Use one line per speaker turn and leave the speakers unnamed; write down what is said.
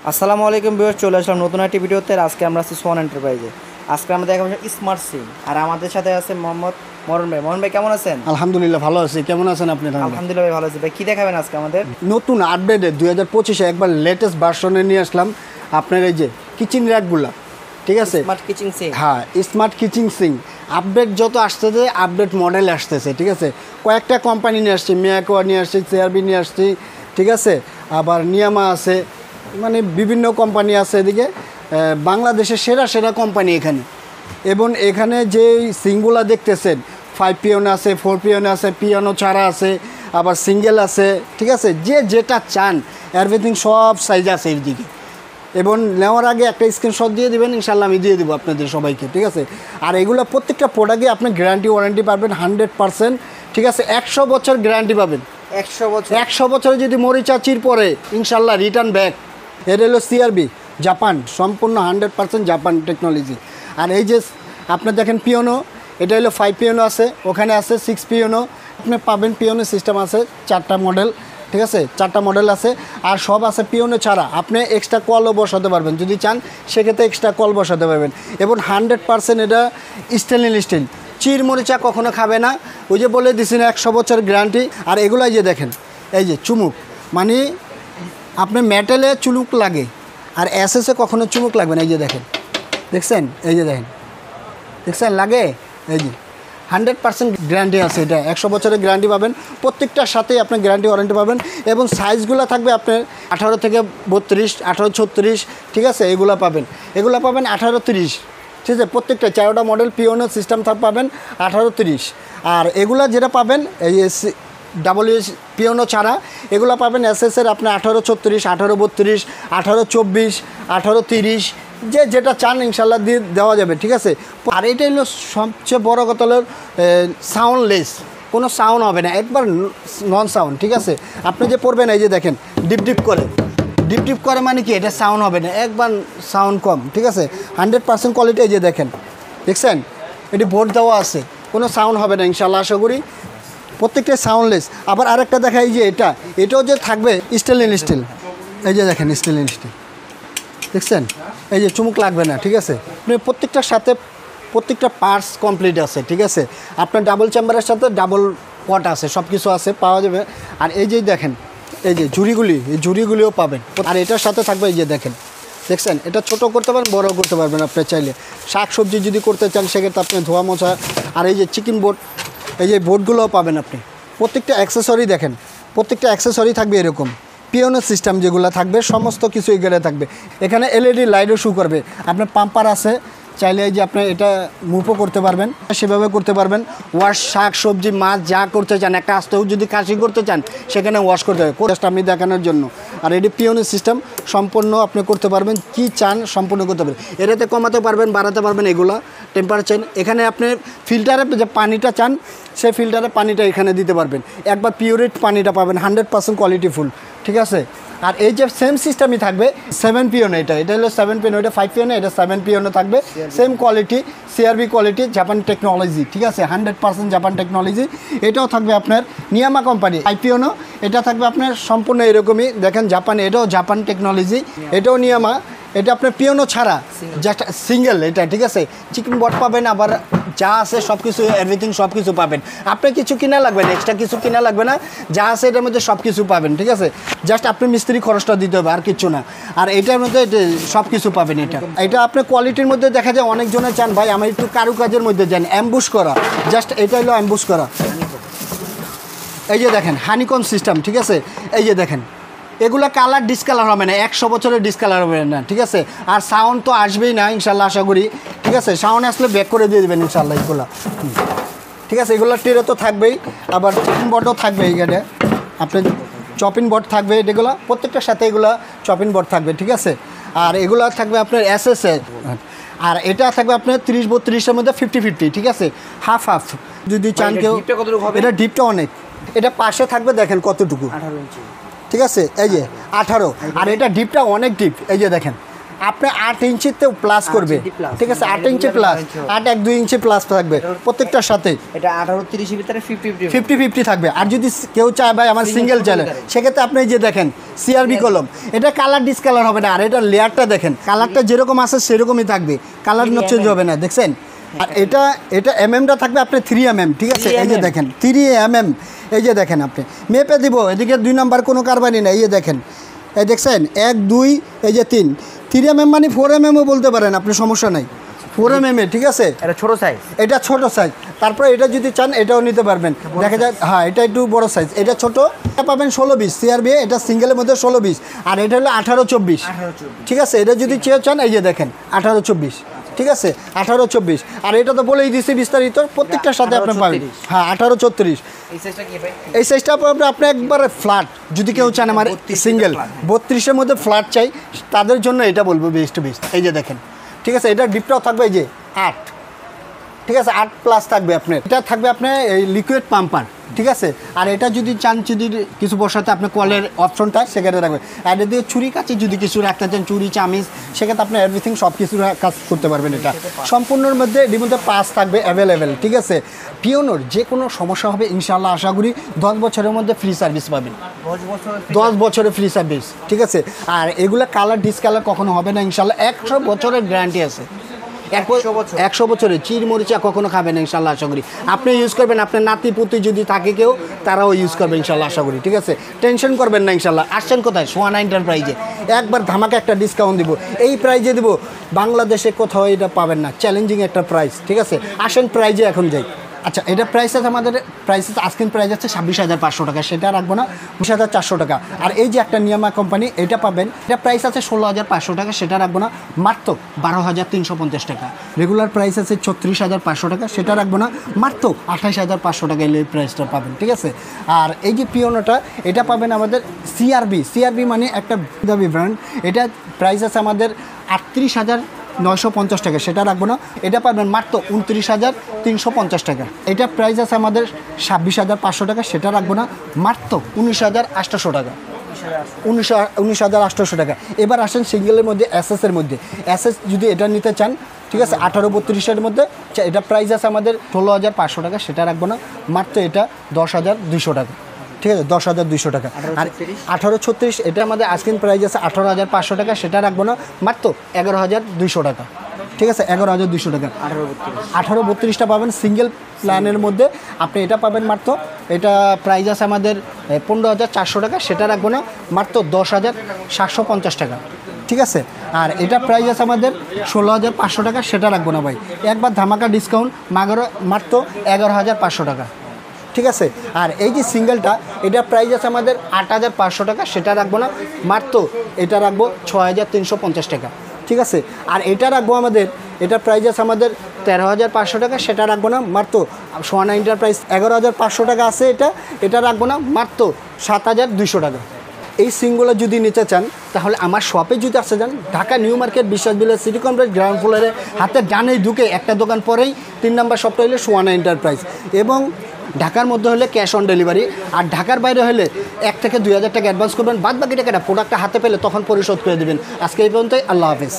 আসসালামু আলাইকুম ভিউয়ার্স, চলে আসলাম নতুন একটি ভিডিওতে। আজকে আমরা আছি সোয়ান এন্টারপ্রাইজে। আজকে আমরা দেখাবো স্মার্ট সিম, আর আমাদের সাথে আছে মোহাম্মদ মরণ ভাই। মরণ ভাই কেমন আছেন?
আলহামদুলিল্লাহ ভালো আছি। কেমন আছেন আপনি?
আলহামদুলিল্লাহ ভাই ভালো আছি। ভাই কি দেখাবেন আজকে আমাদের?
নতুন আপডেটে 2025-এ একবার লেটেস্ট ভার্সনে নিয়ে আসলাম আপনার এই যে কিচেন র্যাকগুলা, ঠিক আছে?
স্মার্ট কিচেন সিম।
হ্যাঁ, স্মার্ট কিচেন সিং আপডেট যত আসতেছে, আপডেট মডেল আসতেছে, ঠিক আছে? কয়েকটা কোম্পানি নিয়ে আসছি, মিয়াকোয়া নিয়ে আসছি, সিআরবি নিয়ে আসছি, ঠিক আছে? আবার নিয়ামা আছে, মানে বিভিন্ন কোম্পানি আছে এদিকে। বাংলাদেশের সেরা সেরা কোম্পানি এখানে। এবং এখানে যে সিংগুলা দেখতেছেন, 5 পিওন আছে, 4 পিওন আছে, পিয়ানো ছাড়া আছে, আবার সিঙ্গেল আছে, ঠিক আছে? যে যেটা চান এভরিথিং সব সাইজ আছে এর দিকে। এবং নেওয়ার আগে একটা স্ক্রিনশট দিয়ে দেবেন, ইনশাল্লাহ আমি দিয়ে দেবো আপনাদের সবাইকে, ঠিক আছে? আর এগুলো প্রত্যেকটা প্রোডাক্টে আপনি গ্যারান্টি ওয়ারেন্টি পাবেন 100%, ঠিক আছে? 100 বছর গ্যারান্টি পাবেন।
100 বছর?
100 বছরে যদি মরিচা চির পরে ইনশাল্লাহ রিটার্ন ব্যাক। এটা হলো সিআরবি, জাপান, সম্পূর্ণ 100% জাপান টেকনোলজি। আর এই যে আপনার দেখেন পিওনো, এটা হলো 5 পিওনো আছে, ওখানে আছে 6 পিওনো। আপনি পাবেন পিওনো সিস্টেম আছে 4টা মডেল, ঠিক আছে? 4টা মডেল আছে, আর সব আছে পিওনো ছাড়া। আপনি এক্সট্রা কলও বসাতে পারবেন যদি চান, সেক্ষেত্রে এক্সট্রা কল বসাতে পারবেন। এবং 100% এটা স্টেনলেস স্টিল, চির মরিচা কখনো খাবে না। ওই যে বলে দিছি না 100 বছর গ্যারান্টি। আর এগুলো যে দেখেন, এই যে চুমুক, মানে আপনার মেটালে চুমুক লাগে, আর এসএসে কখনো চুমুক লাগবে না। এই যে দেখেন, দেখছেন? এই যে দেখেন, দেখছেন লাগে? এই যে 100% গ্যারান্টি আছে। এটা 100 বছরের গ্যারান্টি পাবেন, প্রত্যেকটার সাথেই আপনি গ্যারান্টি ওয়ারেন্টি পাবেন। এবং সাইজগুলো থাকবে আপনার 18 থেকে 32, 18, 36, ঠিক আছে? এগুলো পাবেন 18, 30, ঠিক আছে? প্রত্যেকটা 4টা মডেল পিওনো সিস্টেম পাবেন 18, 30। আর এগুলা যেটা পাবেন এই ডাবলইউএস পিওনো ছাড়া, এগুলো পাবেন এসএসের আপনি 18, 36, 18, 32, 18, 24, 18, 30, যে যেটা চান ইনশাল্লাহ দিয়ে দেওয়া যাবে, ঠিক আছে? আর এটা হলো সবচেয়ে বড় কথা হলো সাউন্ডলেস, কোনো সাউন্ড হবে না, একবার নন সাউন্ড, ঠিক আছে? আপনি যে পড়বেন, এই যে দেখেন ডিপ ডিপ করে, ডিপ ডিপ করে মানে কি, এটা সাউন্ড হবে না, একবার সাউন্ড কম, ঠিক আছে? 100% কোয়ালিটি। এই যে দেখেন, দেখছেন? এটি বোর্ড দেওয়া আছে, কোনো সাউন্ড হবে না ইনশাল্লাহ, আশা করি। প্রত্যেকটা সাউন্ডলেস। আবার আরেকটা দেখাই যে এটাও যে থাকবে স্টেনলেস স্টিল। এই যে দেখেন স্টেনলেস স্টিল, দেখছেন? এই যে চুমুক লাগবে না, ঠিক আছে? আপনি প্রত্যেকটার সাথে প্রত্যেকটা পার্টস কমপ্লিট আছে, ঠিক আছে? আপনার ডাবল চেম্বারের সাথে ডাবল পট আছে, সব কিছু আছে, পাওয়া যাবে। আর এই যে দেখেন, এই যে ঝুড়িগুলি, এই ঝুড়িগুলিও পাবেন। আর এটার সাথে থাকবে, এই যে দেখেন, দেখছেন? এটা ছোটো করতে পারেন, বড় করতে পারবেন আপনি চাইলে। শাক সবজি যদি করতে চান, সেক্ষেত্রে আপনি ধোয়া মোছা। আর এই যে চিকেন বোর্ড, এই যে বোর্ডগুলোও পাবেন আপনি। প্রত্যেকটা অ্যাক্সেসরি দেখেন, প্রত্যেকটা অ্যাক্সেসরি থাকবে এরকম। পিওনো সিস্টেম যেগুলো থাকবে সমস্ত কিছু এখানে থাকবে। এখানে এলইডি লাইটও শো করবে। আপনার পাম্পার আছে, চাইলে এই যে আপনি এটা মুভও করতে পারবেন, সেভাবে করতে পারবেন। ওয়াশ, শাক সবজি মাছ যা করতে চান, একটা আস্তেও যদি কাশি করতে চান, সেখানে ওয়াশ করতে হবে, কোর্সটা আমি দেখানোর জন্য। আর এটি পিওনো সিস্টেম, সম্পূর্ণ আপনি করতে পারবেন, কি চান সম্পূর্ণ করতে পারবেন। এটাতে কমাতে পারবেন, বাড়াতে পারবেন, এগুলো টেম্পারেচার। এখানে আপনি ফিল্টারে যে পানিটা চান, সেই ফিল্টারে পানিটা এখানে দিতে পারবেন। একবার পিওরিট পানিটা পাবেন, 100% কোয়ালিটিফুল, ঠিক আছে? আর এই যে সেম সিস্টেমই থাকবে 7 পিওনো, এটা হলো 7 পিওনো, এটা 5 পিওনো, এটা 7 পিওনো থাকবে, same quality, CRB quality, Japan technology, ঠিক আছে? 100% জাপান টেকনোলজি। এটাও থাকবে আপনার নিয়ামা কোম্পানি 5 পিওনো, এটা থাকবে আপনার সম্পূর্ণ এরকমই, দেখেন জাপান, এটাও জাপান টেকনোলজি, এটাও নিয়ামা। এটা আপনার পিওনো ছাড়া জাস্ট সিঙ্গেল এটা, ঠিক আছে? চিকেন বট পাবেন, আবার যা আছে সব কিছু, এভরিথিং সব কিছু পাবেন। আপনার কিছু কিনা লাগবে না, এক্সট্রা কিছু কিনা লাগবে না, যা আছে এটার মধ্যে সব কিছু পাবেন, ঠিক আছে? জাস্ট আপনি মিস্ত্রি খরচটা দিতে হবে, আর কিছু না। আর এটার মধ্যে সব কিছু পাবেন। এটা আপনার কোয়ালিটির মধ্যে দেখা যায় অনেকজনে চান ভাই আমার একটু কারুকাজের মধ্যে যান, অ্যাম্বুশ করা, জাস্ট এটা হলো অ্যাম্বুশ করা। এই যে দেখেন হানিকম সিস্টেম, ঠিক আছে? এই যে দেখেন, এগুলো কালার ডিসকালার হবে না, 100 বছরের ডিসকালার হবে না, ঠিক আছে? আর সাউন্ড তো আসবেই না ইনশাল্লাহ, আশা করি, ঠিক আছে? সাউন্ড আসলে ব্যাক করে দিয়ে দেবেন ইনশাল্লাহ এগুলো, ঠিক আছে? এগুলো টেরে তো থাকবেই, আবার চপিং বোর্ডও থাকবে। এইখানে আপনার চপিং বোর্ড থাকবে, এগুলো প্রত্যেকটার সাথে এগুলো চপিং বোর্ড থাকবে, ঠিক আছে? আর এগুলো থাকবে আপনার এসএসএ। আর এটা থাকবে আপনার 30-32-এর মধ্যে 50-50, ঠিক আছে? হাফ হাফ যদি চান কেউ। এটা ডিপটা অনেক, এটা পাশে থাকবে, দেখেন কতটুকু,
18 ইঞ্চি,
ঠিক আছে? এই যে 18। আর এটা ডিপটা অনেক ডিপ, এই যে দেখেন আপনি 8 ইঞ্চিতেও প্লাস করবে,
ইঞ্চি plus,
ঠিক আছে, 8
এটা
ইঞ্চি
regular
প্লাস,
9 ইঞ্চি
8 1 2 ইঞ্চি প্লাস থাকবে প্রত্যেকটার সাথে।
এটা 18-30 ভিতরে 50-50
50-50 থাকবে। আর যদি কেউ চায় ভাই আমার সিঙ্গেল চাইলে, সেক্ষেত্রে আপনি এই যে দেখেন সিআরবি কলম, এটা কালার ডিসকালার হবে না। আর এটা লেয়ারটা দেখেন, কালারটা যেরকম আছে সেরকমই থাকবে, কালার চেঞ্জ হবে না, দেখছেন। আর এটা এমএমটা থাকবে আপনার 3 mm, ঠিক আছে। এই যে দেখেন 3 mm, এই যে দেখেন আপনি মেপে দিব, এদিকে 2 নাম্বার কোনো কারবারই না। এই যে দেখেন, এই দেখছেন 1 2, এই যে 3 mm মানে 4 mm বলতে পারেন আপনি, সমস্যা নাই, 4 mm, ঠিক আছে।
এটা ছোট সাইজ,
এটা ছোট সাইজ। তারপরে এটা যদি চান এটাও নিতে পারবেন, দেখা যায়। হ্যাঁ, এটা একটু বড় সাইজ, এটা ছোট, এটা পাবেন 16-20 সিআরবি, এটা সিঙ্গেলের মধ্যে 16-20, আর এটা হলো 18-24, ঠিক আছে। এটা যদি চেয়ে চান এই যে দেখেন 18-24, ঠিক আছে, 18-24। আর এটা তো বলেই দিছি বিস্তারিত, প্রত্যেকটার সাথে আপনি পাবেন। হ্যাঁ, 18-34।
এই সাইজটা কি ভাই?
এই সাইজটা আপনি একবারে ফ্ল্যাট, যদি কেউ চান আমার সিঙ্গেল 32-এর মধ্যে ফ্ল্যাট চাই, তাদের জন্য এটা বলবো বেস্ট টু বেস্ট। এই যে দেখেন, ঠিক আছে। এটা ডিপটাও থাকবে এই যে 8, ঠিক আছে, 8+ থাকবে আপনার। এটা থাকবে আপনার এই লিকুইড পাম্পার, ঠিক আছে। আর এটা যদি চান, যদি কিছু বসাতে আপনি কলের অপশনটা সেক্ষেত্রে রাখবে। আর এটা দিয়ে ছুরি কাছে যদি কিছু রাখতে চান, চুরি চামিচ, সেক্ষেত্রে আপনি এভরিথিং সব কিছু কাজ করতে পারবেন। এটা সম্পূর্ণের মধ্যে এটির মধ্যে পাস থাকবে অ্যাভেলেবেল, ঠিক আছে। পিওনোর যে কোনো সমস্যা হবে ইনশাআল্লাহ আশা করি 10 বছরের মধ্যে ফ্রি সার্ভিস পাবেন, 10 বছরের ফ্রি সার্ভিস, ঠিক আছে। আর এগুলো কালার ডিসকালার কখনো হবে না ইনশাআল্লাহ, 100 বছরের গ্যারান্টি আছে। 100 বছরে চির মরিচা কখনো খাবেন ইনশাল্লাহ আশা করি। আপনি ইউজ করবেন, আপনার নাতি পুতি যদি থাকে কেউ, তারাও ইউজ করবে ইনশাল্লাহ আশা করি, ঠিক আছে। টেনশন করবেন না ইনশাল্লাহ। আসছেন কোথায়? সোয়ানা এন্টারপ্রাইজে। একবার ধামাকা একটা ডিসকাউন্ট দিব, এই প্রাইজে দিব, বাংলাদেশে কোথাও এটা পাবেন না, চ্যালেঞ্জিং একটা প্রাইস, ঠিক আছে। আসেন প্রাইজে এখন যাই। আচ্ছা, এটা প্রাইস আছে আমাদের, প্রাইস আছে আজকের প্রাইস আছে 26,500 টাকা, সেটা রাখবো না, 20,400 টাকা। আর এই যে একটা নিয়ামা কোম্পানি, এটা পাবেন, এটা প্রাইস আছে 16,500 টাকা, সেটা রাখবো না, মাত্র 12,350 টাকা। রেগুলার প্রাইস আছে 36,500 টাকা, সেটা রাখবো না, মাত্র 28,500 টাকা এই প্রাইসটা পাবেন, ঠিক আছে। আর এই যে পিওনোটা, এটা পাবেন আমাদের সিআরবি মানে একটা দামি ব্র্যান্ড। এটা প্রাইস আছে আমাদের 38,950 টাকা, সেটা রাখবো না, এটা পাবেন মাত্র 29,350 টাকা। এটা প্রাইস আছে আমাদের 26,500 টাকা, সেটা রাখবো না, মাত্র 19,800 টাকা, 19,800 টাকা। এবার আসেন সিঙ্গেলের মধ্যে, এসএসের মধ্যে। এসএস যদি এটা নিতে চান, ঠিক আছে, 18-32-এর মধ্যে, এটা প্রাইস আছে আমাদের 16,500 টাকা, সেটা রাখবো না, মাত্র এটা 10,200 টাকা, ঠিক আছে, 10,200 টাকা। আর 18-36 এটা আমাদের আজকের প্রাইস আছে 18,500 টাকা, সেটা রাখবো না, মাত্র 11,200 টাকা, ঠিক আছে, 11,200 টাকা। 18-32টা পাবেন সিঙ্গেল প্ল্যানের মধ্যে, আপনি এটা পাবেন মাত্র, এটা প্রাইস আছে আমাদের 15,400 টাকা, সেটা রাখবো না, মাত্র 10,750 টাকা, ঠিক আছে। আর এটা প্রাইস আছে আমাদের 16,500 টাকা, সেটা রাখবো না ভাই, একবার ধামাকা ডিসকাউন্ট, মাত্র 11,500 টাকা, ঠিক আছে। আর এই যে সিঙ্গেলটা, এটা প্রাইস আছে আমাদের 8,500 টাকা, সেটা রাখবো না, মাত্র এটা রাখবো 6,350 টাকা, ঠিক আছে। আর এটা রাখবো আমাদের, এটা প্রাইস আছে আমাদের 13,500 টাকা, সেটা রাখবো না, মাত্র সোয়ানা এন্টারপ্রাইজ 11,500 টাকা আছে, এটা রাখবো না, মাত্র 7,200 টাকা। এই সিমগুলো যদি নিতে চান, তাহলে আমার শপে যদি আসতে যান, ঢাকা নিউ মার্কেট বিশ্বাস বিলাস সিটি কমপ্লেক্স গ্রাউন্ড ফ্লোরে হাতে ডানেই ঢুকে একটা দোকান পরেই 3 নম্বর শপটা হলে সোয়ানা এন্টারপ্রাইজ। এবং ঢাকার মধ্যে হলে ক্যাশ অন ডেলিভারি, আর ঢাকার বাইরে হলে 1 থেকে 2,000 টাকা অ্যাডভান্স করবেন, বাদ বাকি টাকাটা প্রোডাক্টটা হাতে পেলে তখন পরিশোধ করে দেবেন। আজকে এই পর্যন্তই, আল্লাহ হাফেজ।